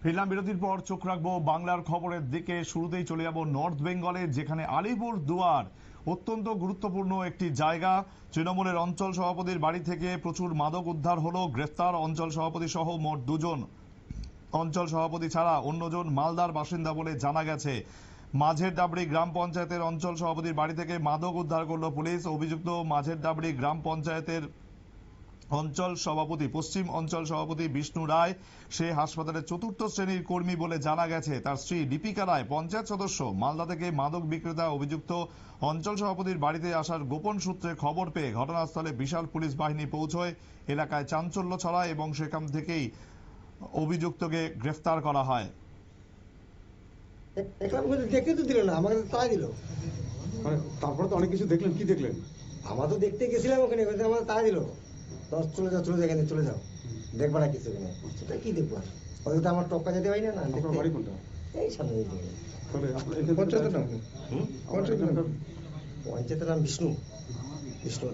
ফিরলাম বিরতির পর। চোখ রাখবো বাংলার খবরের দিকে। শুরুতেই চলে যাব নর্থ বেঙ্গলে, যেখানে আলিপুর দুয়ার অত্যন্ত গুরুত্বপূর্ণ একটি জায়গা। তৃণমূলের অঞ্চল সভাপতির বাড়ি থেকে প্রচুর মাদক উদ্ধার হলো। গ্রেফতার অঞ্চল সভাপতি সহ মোট 2 জন। অঞ্চল সভাপতি ছাড়া অন্যজন মালদার বাসিন্দা বলে জানা গেছে। মাঝের ডাবড়ি গ্রাম পঞ্চায়েতের অঞ্চল সভাপতির বাড়ি থেকে মাদক উদ্ধার করলো পুলিশ। অভিযুক্ত মাঝের ডাবড়ি গ্রাম পঞ্চায়েতের অঞ্চল সভাপতি, পশ্চিম অঞ্চল সভাপতি বিষ্ণু রায়। সে হাসপাতালের 4র্থ শ্রেণীর কর্মী বলে জানা গেছে। তার স্ত্রী দীপিকা রায় পঞ্চায়েত সদস্য। মালদা থেকে মাদক বিক্রেতা অভিযুক্ত অঞ্চল সভাপতির বাড়িতে আসার গোপন সূত্রে খবর পেয়ে ঘটনাস্থলে বিশাল পুলিশ বাহিনী পৌঁছয়। এলাকায় চাঞ্চল্য ছড়ায় এবং সেখান থেকেই অভিযুক্তকে গ্রেফতার করা হয়। দেখতে তো দিল না, আমাকে তাই দিল। তারপরে তো অনেক কিছু দেখলেন, কি দেখলেন? আমরা তো দেখতে গেছিলাম ওখানে, আমাদের তাই দিল, চলে যাও এখানে চলে যাও, দেখবা না কিছু এখানে। সেটা কি দেখবো, ওদের তো আমার টপকা যেতে পারি না। আপনার বাড়ি কোনটা? এই সামনে। পঞ্চায়েতের নাম? পঞ্চায়েতের নাম বিষ্ণু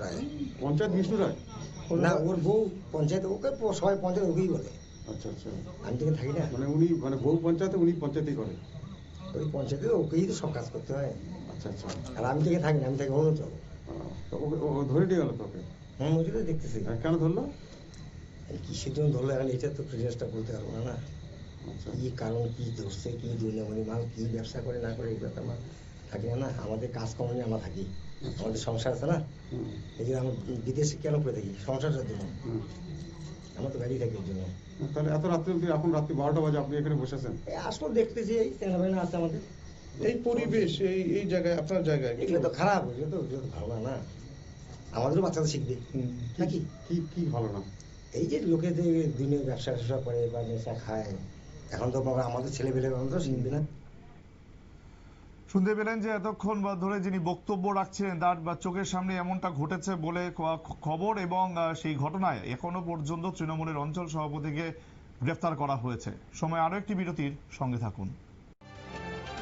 রায়। পঞ্চায়েত বিষ্ণু রায় না, ওর বউ পঞ্চায়েত, ওকে সবাই পঞ্চায়েত ওকেই বলে। আচ্ছা আচ্ছা, আমি থেকে থাকি না। মানে উনি বউ পঞ্চায়েতে, উনি পঞ্চায়েতই করে? ওই পঞ্চায়েতে ওকেই তো সব কাজ করতে হয়। আচ্ছা আচ্ছা। আর আমি থেকে থাকি না, আমি থেকে অরুণাচল। ও ধরে নিয়ে গেল তোকে? ওই তো দেখতেছি। কেন ধরলো? কিসের জন্য ধরলো এখন এটা তো প্রিজেন্সটা বলতে পারবো না। কি কারণ, কি ধরছে, কি দুর্নামনি মাল, কি ব্যবসা করে না করে, এই ব্যাপার আমার থাকি না। আমাদের কাজকর্ম নিয়ে আমরা থাকি, আমাদের সংসার আছে না। এই জন্য আমরা বিদেশে কেন করে থাকি? সংসারের জন্য। আমরা তো গাড়ি থাকি এর জন্য। তাহলে এত রাত্রে অব্দি, এখন রাত্রি 12টা বাজে, আপনি এখানে বসেছেন? আসলে দেখতেছি এই সেনাবাহিনী আছে আমাদের। এই পরিবেশ, এই জায়গায়, আপনার জায়গায় এগুলো তো খারাপ, এগুলো তো ভালো না। আমাদেরও বাচ্চাদের শিখবে নাকি? কি ভালো না? এই যে লোকে যে দিনে ব্যবসা করে বা নেশা খায়, এখন তো আমাদের ছেলেপেলে তো শিখবে না। শুনতে পেলেন যে এতক্ষণ ধরে যিনি বক্তব্য রাখছিলেন তার চোখের সামনে এমনটা ঘটেছে বলে খবর, এবং সেই ঘটনায় এখনো পর্যন্ত তৃণমূলের অঞ্চল সভাপতিকে গ্রেফতার করা হয়েছে। সময় আরো একটি বিরতির, সঙ্গে থাকুন।